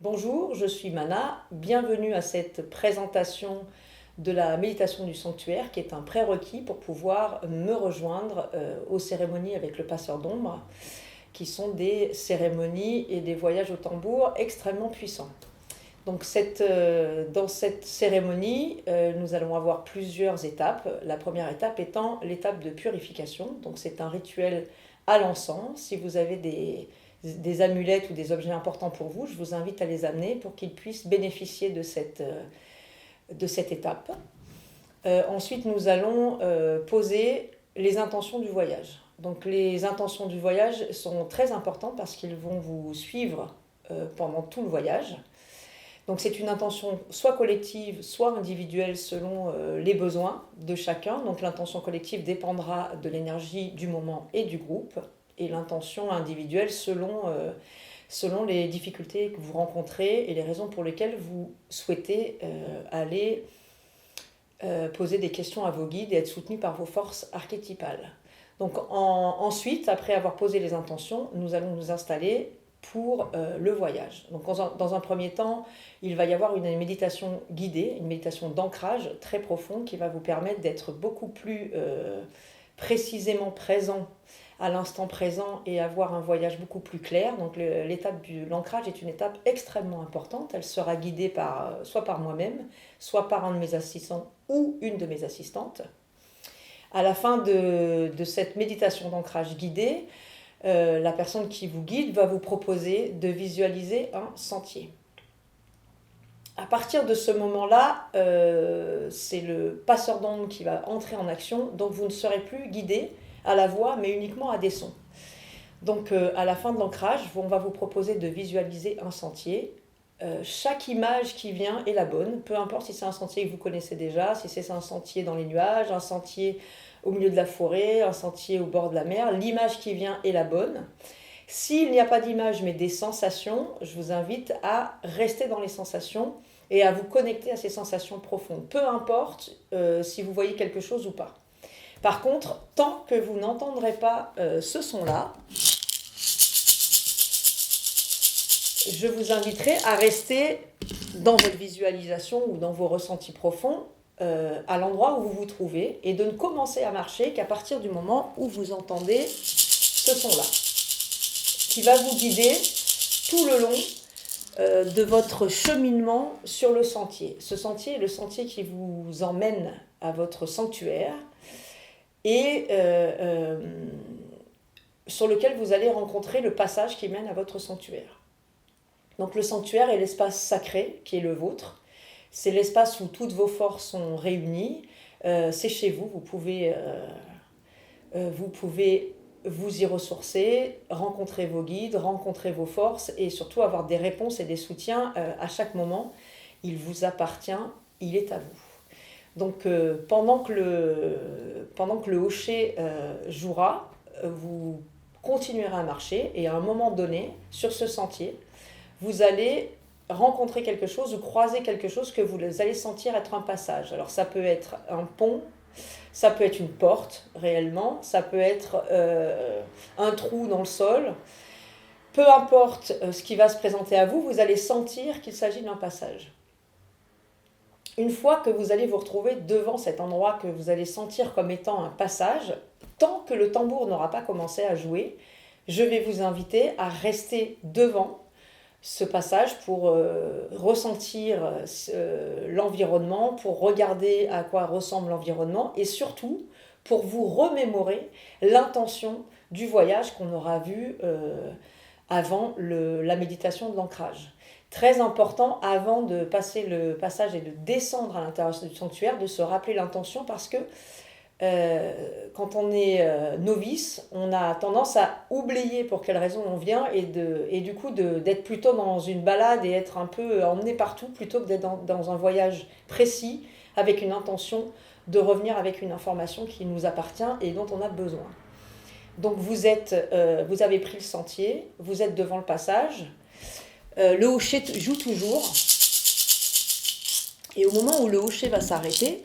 Bonjour, je suis Mana. Bienvenue à cette présentation de la méditation du sanctuaire qui est un prérequis pour pouvoir me rejoindre aux cérémonies avec le passeur d'ombre, qui sont des cérémonies et des voyages au tambour extrêmement puissants. Donc dans cette cérémonie, nous allons avoir plusieurs étapes. La première étape étant l'étape de purification. Donc c'est un rituel à l'encens. Si vous avez des amulettes ou des objets importants pour vous, je vous invite à les amener pour qu'ils puissent bénéficier de cette étape. Ensuite, nous allons poser les intentions du voyage. Donc les intentions du voyage sont très importantes parce qu'ils vont vous suivre pendant tout le voyage. Donc c'est une intention soit collective, soit individuelle selon les besoins de chacun. Donc l'intention collective dépendra de l'énergie du moment et du groupe, et l'intention individuelle selon les difficultés que vous rencontrez et les raisons pour lesquelles vous souhaitez aller poser des questions à vos guides et être soutenu par vos forces archétypales. Donc ensuite, après avoir posé les intentions, nous allons nous installer pour le voyage. Donc dans un premier temps, il va y avoir une méditation guidée, une méditation d'ancrage très profonde qui va vous permettre d'être beaucoup plus précisément présent à l'instant présent et avoir un voyage beaucoup plus clair. Donc l'étape de l'ancrage est une étape extrêmement importante. Elle sera guidée soit par moi-même, soit par un de mes assistants ou une de mes assistantes. À la fin de cette méditation d'ancrage guidée, la personne qui vous guide va vous proposer de visualiser un sentier. À partir de ce moment-là, c'est le passeur d'ombre qui va entrer en action, donc vous ne serez plus guidé à la voix, mais uniquement à des sons. Donc à la fin de l'ancrage, on va vous proposer de visualiser un sentier. Chaque image qui vient est la bonne, peu importe si c'est un sentier que vous connaissez déjà, si c'est un sentier dans les nuages, un sentier au milieu de la forêt, un sentier au bord de la mer, l'image qui vient est la bonne. S'il n'y a pas d'image mais des sensations, je vous invite à rester dans les sensations et à vous connecter à ces sensations profondes, peu importe si vous voyez quelque chose ou pas. Par contre, tant que vous n'entendrez pas ce son-là, je vous inviterai à rester dans votre visualisation ou dans vos ressentis profonds à l'endroit où vous vous trouvez et de ne commencer à marcher qu'à partir du moment où vous entendez ce son-là, qui va vous guider tout le long de votre cheminement sur le sentier. Ce sentier est le sentier qui vous emmène à votre sanctuaire et sur lequel vous allez rencontrer le passage qui mène à votre sanctuaire. Donc le sanctuaire est l'espace sacré qui est le vôtre. C'est l'espace où toutes vos forces sont réunies. C'est chez vous, vous pouvez vous y ressourcer, rencontrer vos guides, rencontrer vos forces et surtout avoir des réponses et des soutiens à chaque moment. Il vous appartient, il est à vous. Donc pendant que le hocher jouera, vous continuerez à marcher et à un moment donné, sur ce sentier, vous allez rencontrer quelque chose ou croiser quelque chose que vous allez sentir être un passage. Alors ça peut être un pont, ça peut être une porte réellement, ça peut être un trou dans le sol. Peu importe ce qui va se présenter à vous, vous allez sentir qu'il s'agit d'un passage. Une fois que vous allez vous retrouver devant cet endroit que vous allez sentir comme étant un passage, tant que le tambour n'aura pas commencé à jouer, je vais vous inviter à rester devant ce passage pour ressentir l'environnement, pour regarder à quoi ressemble l'environnement et surtout pour vous remémorer l'intention du voyage qu'on aura vu avant la méditation de l'ancrage. Très important, avant de passer le passage et de descendre à l'intérieur du sanctuaire, de se rappeler l'intention parce que quand on est novice, on a tendance à oublier pour quelle raison on vient et du coup d'être plutôt dans une balade et être un peu emmené partout plutôt que d'être dans un voyage précis avec une intention de revenir avec une information qui nous appartient et dont on a besoin. Donc vous avez pris le sentier, vous êtes devant le passage, le hocher joue toujours et au moment où le hocher va s'arrêter,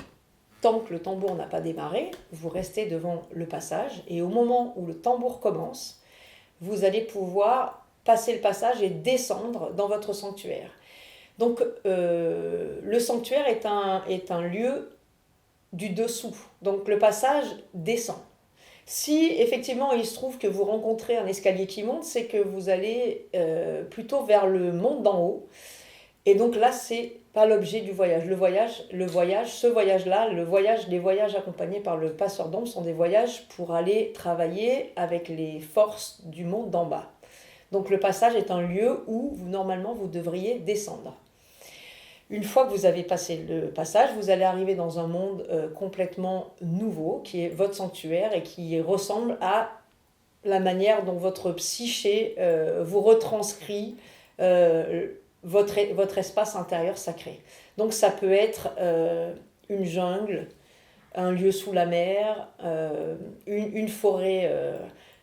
tant que le tambour n'a pas démarré, vous restez devant le passage et au moment où le tambour commence, vous allez pouvoir passer le passage et descendre dans votre sanctuaire. Donc le sanctuaire est un lieu du dessous. Donc le passage descend. Si effectivement il se trouve que vous rencontrez un escalier qui monte, c'est que vous allez plutôt vers le monde d'en haut. Et donc là, c'est pas l'objet du voyage. Ce voyage-là, les voyages accompagnés par le passeur d'ombre sont des voyages pour aller travailler avec les forces du monde d'en bas. Donc le passage est un lieu où normalement vous devriez descendre. Une fois que vous avez passé le passage, vous allez arriver dans un monde complètement nouveau, qui est votre sanctuaire et qui ressemble à la manière dont votre psyché vous retranscrit votre espace intérieur sacré. Donc ça peut être une jungle, un lieu sous la mer, une forêt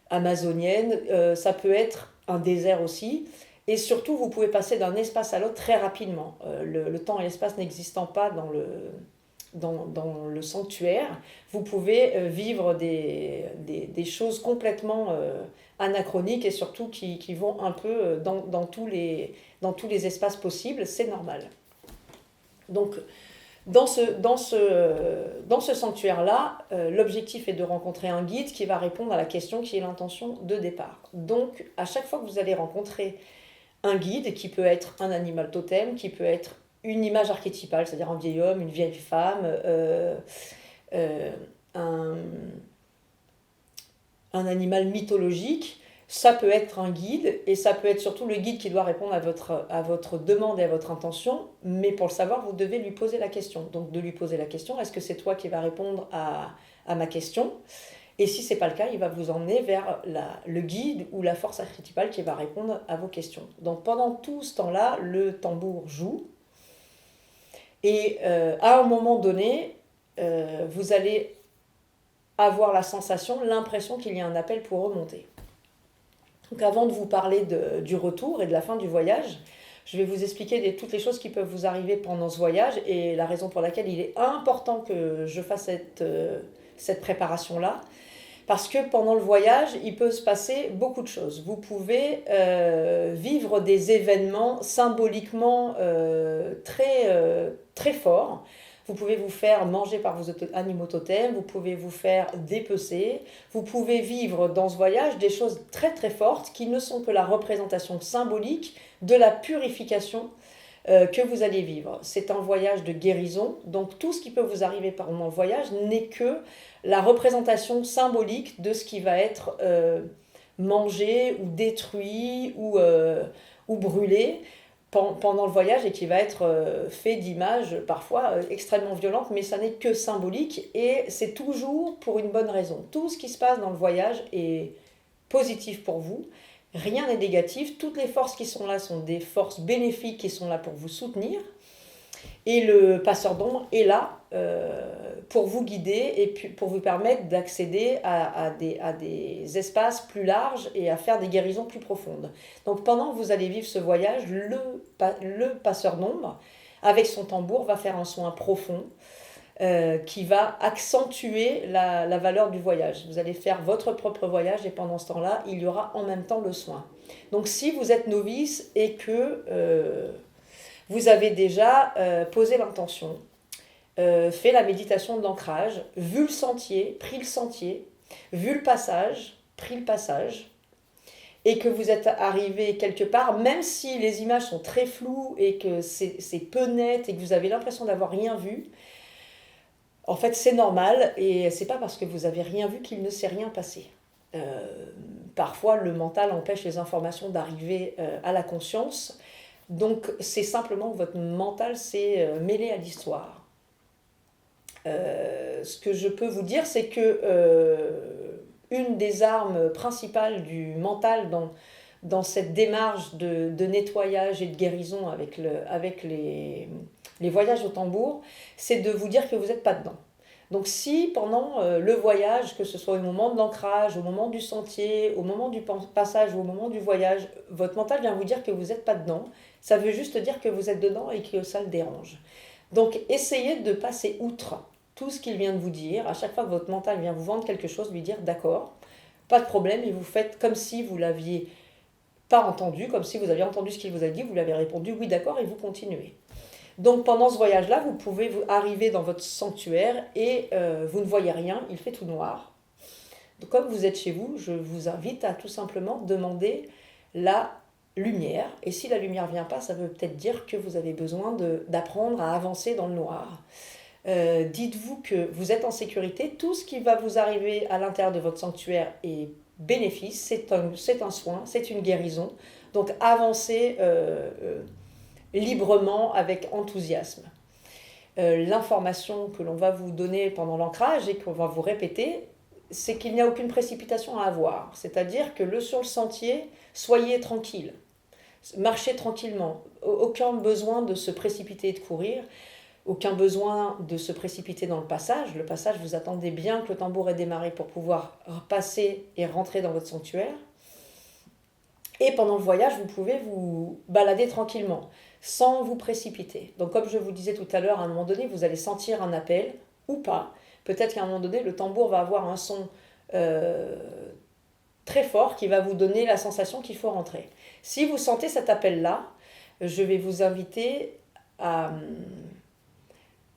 amazonienne, ça peut être un désert aussi. Et surtout, vous pouvez passer d'un espace à l'autre très rapidement. Le temps et l'espace n'existant pas dans le sanctuaire, vous pouvez vivre des choses complètement anachroniques et surtout qui vont un peu dans tous les espaces possibles. C'est normal. Donc, dans ce sanctuaire-là, l'objectif est de rencontrer un guide qui va répondre à la question qui est l'intention de départ. Donc, à chaque fois que vous allez rencontrer un guide, qui peut être un animal totem, qui peut être une image archétypale, c'est-à-dire un vieil homme, une vieille femme, un animal mythologique, ça peut être un guide, et ça peut être surtout le guide qui doit répondre à votre demande et à votre intention, mais pour le savoir, vous devez lui poser la question. Donc de lui poser la question, est-ce que c'est toi qui vas répondre à ma question ? Et si ce n'est pas le cas, il va vous emmener vers le guide ou la force archétypale qui va répondre à vos questions. Donc pendant tout ce temps-là, le tambour joue. Et à un moment donné, vous allez avoir la sensation, l'impression qu'il y a un appel pour remonter. Donc avant de vous parler du retour et de la fin du voyage, je vais vous expliquer toutes les choses qui peuvent vous arriver pendant ce voyage et la raison pour laquelle il est important que je fasse cette préparation-là. Parce que pendant le voyage, il peut se passer beaucoup de choses. Vous pouvez vivre des événements symboliquement très forts. Vous pouvez vous faire manger par vos animaux totems, vous pouvez vous faire dépecer, vous pouvez vivre dans ce voyage des choses très très fortes qui ne sont que la représentation symbolique de la purification que vous allez vivre. C'est un voyage de guérison, donc tout ce qui peut vous arriver pendant le voyage n'est que la représentation symbolique de ce qui va être mangé ou détruit ou brûlé pendant le voyage et qui va être fait d'images parfois extrêmement violentes, mais ça n'est que symbolique et c'est toujours pour une bonne raison. Tout ce qui se passe dans le voyage est positif pour vous. Rien n'est négatif, toutes les forces qui sont là sont des forces bénéfiques qui sont là pour vous soutenir. Et le passeur d'ombre est là pour vous guider et pour vous permettre d'accéder à des espaces plus larges et à faire des guérisons plus profondes. Donc pendant que vous allez vivre ce voyage, le passeur d'ombre, avec son tambour, va faire un soin profond qui va accentuer la valeur du voyage. Vous allez faire votre propre voyage et pendant ce temps-là, il y aura en même temps le soin. Donc si vous êtes novice et que vous avez déjà posé l'intention, fait la méditation de l'ancrage, vu le sentier, pris le sentier, vu le passage, pris le passage, et que vous êtes arrivé quelque part, même si les images sont très floues et que c'est peu net et que vous avez l'impression d'avoir rien vu, en fait c'est normal et c'est pas parce que vous avez rien vu qu'il ne s'est rien passé. Parfois le mental empêche les informations d'arriver à la conscience, donc c'est simplement que votre mental s'est mêlé à l'histoire. Ce que je peux vous dire, c'est que une des armes principales du mental dans cette démarche de nettoyage et de guérison avec les voyages au tambour, c'est de vous dire que vous n'êtes pas dedans. Donc si pendant le voyage, que ce soit au moment de l'ancrage, au moment du sentier, au moment du passage ou au moment du voyage, votre mental vient vous dire que vous n'êtes pas dedans, ça veut juste dire que vous êtes dedans et que ça le dérange. Donc essayez de passer outre tout ce qu'il vient de vous dire. À chaque fois que votre mental vient vous vendre quelque chose, lui dire d'accord, pas de problème, et vous faites comme si vous l'aviez pas entendu, comme si vous aviez entendu ce qu'il vous a dit, vous lui avez répondu oui d'accord et vous continuez. Donc pendant ce voyage-là, vous pouvez arriver dans votre sanctuaire et vous ne voyez rien, il fait tout noir. Donc, comme vous êtes chez vous, je vous invite à tout simplement demander la lumière. Et si la lumière ne vient pas, ça veut peut-être dire que vous avez besoin d'apprendre à avancer dans le noir. Dites-vous que vous êtes en sécurité, tout ce qui va vous arriver à l'intérieur de votre sanctuaire est bénéfice, c'est un soin, c'est une guérison. Donc avancez librement avec enthousiasme. L'information que l'on va vous donner pendant l'ancrage et qu'on va vous répéter, c'est qu'il n'y a aucune précipitation à avoir. C'est-à-dire que sur le sentier, soyez tranquille, marchez tranquillement, aucun besoin de se précipiter et de courir. Aucun besoin de se précipiter dans le passage. Le passage, vous attendez bien que le tambour ait démarré pour pouvoir passer et rentrer dans votre sanctuaire. Et pendant le voyage, vous pouvez vous balader tranquillement, sans vous précipiter. Donc comme je vous disais tout à l'heure, à un moment donné, vous allez sentir un appel, ou pas. Peut-être qu'à un moment donné, le tambour va avoir un son très fort qui va vous donner la sensation qu'il faut rentrer. Si vous sentez cet appel-là, je vais vous inviter à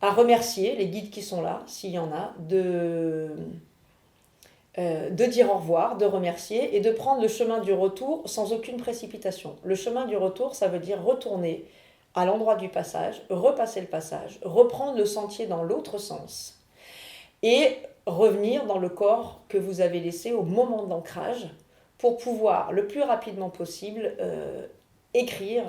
remercier les guides qui sont là, s'il y en a, de dire au revoir, de remercier et de prendre le chemin du retour sans aucune précipitation. Le chemin du retour, ça veut dire retourner à l'endroit du passage, repasser le passage, reprendre le sentier dans l'autre sens et revenir dans le corps que vous avez laissé au moment de l'ancrage pour pouvoir le plus rapidement possible écrire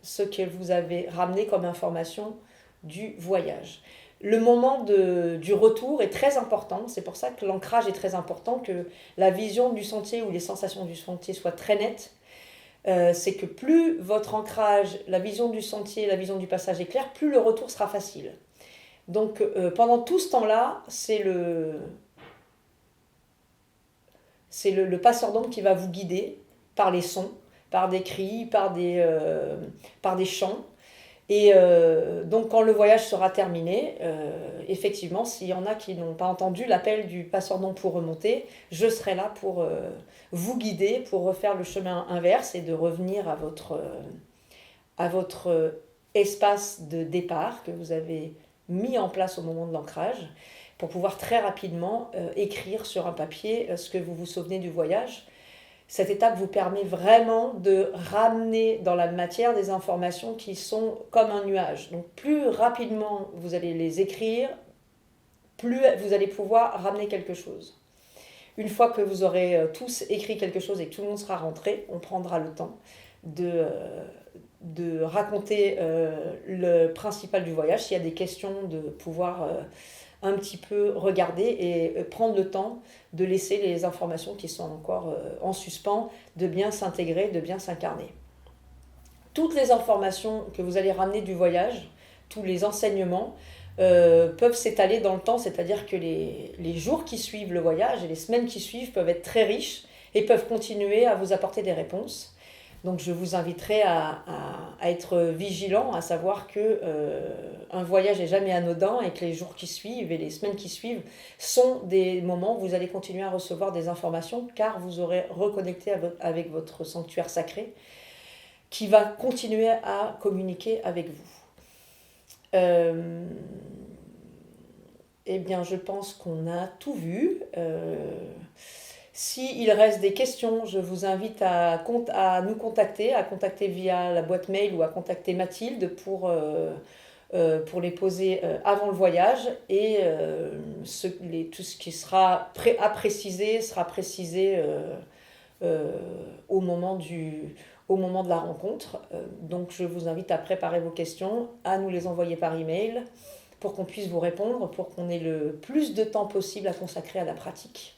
ce que vous avez ramené comme information du voyage. Le moment du retour est très important, c'est pour ça que l'ancrage est très important, que la vision du sentier ou les sensations du sentier soient très nettes. C'est que plus votre ancrage, la vision du sentier, la vision du passage est claire, plus le retour sera facile. Donc pendant tout ce temps-là, c'est le passeur d'ombre qui va vous guider par les sons, par des cris, par des chants. Et donc quand le voyage sera terminé, effectivement, s'il y en a qui n'ont pas entendu l'appel du passeur d'ombre pour remonter, je serai là pour vous guider, pour refaire le chemin inverse et de revenir à votre espace de départ que vous avez mis en place au moment de l'ancrage, pour pouvoir très rapidement écrire sur un papier ce que vous vous souvenez du voyage. Cette étape vous permet vraiment de ramener dans la matière des informations qui sont comme un nuage. Donc plus rapidement vous allez les écrire, plus vous allez pouvoir ramener quelque chose. Une fois que vous aurez tous écrit quelque chose et que tout le monde sera rentré, on prendra le temps de raconter le principal du voyage. S'il y a des questions, de pouvoir un petit peu regarder et prendre le temps de laisser les informations qui sont encore en suspens, de bien s'intégrer, de bien s'incarner. Toutes les informations que vous allez ramener du voyage, tous les enseignements, peuvent s'étaler dans le temps, c'est-à-dire que les jours qui suivent le voyage et les semaines qui suivent peuvent être très riches et peuvent continuer à vous apporter des réponses. Donc je vous inviterai à être vigilant, à savoir que un voyage n'est jamais anodin et que les jours qui suivent et les semaines qui suivent sont des moments où vous allez continuer à recevoir des informations car vous aurez reconnecté avec votre sanctuaire sacré qui va continuer à communiquer avec vous. Eh bien, je pense qu'on a tout vu. S'il reste des questions, je vous invite à nous contacter, à contacter via la boîte mail ou à contacter Mathilde pour les poser avant le voyage. Et tout ce qui sera à préciser sera précisé au moment de la rencontre. Donc je vous invite à préparer vos questions, à nous les envoyer par email pour qu'on puisse vous répondre, pour qu'on ait le plus de temps possible à consacrer à la pratique.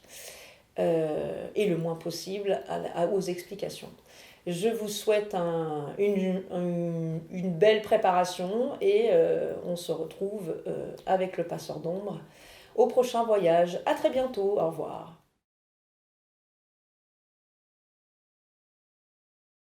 Et le moins possible aux explications. Je vous souhaite une belle préparation et on se retrouve avec le passeur d'ombre au prochain voyage. À très bientôt, au revoir.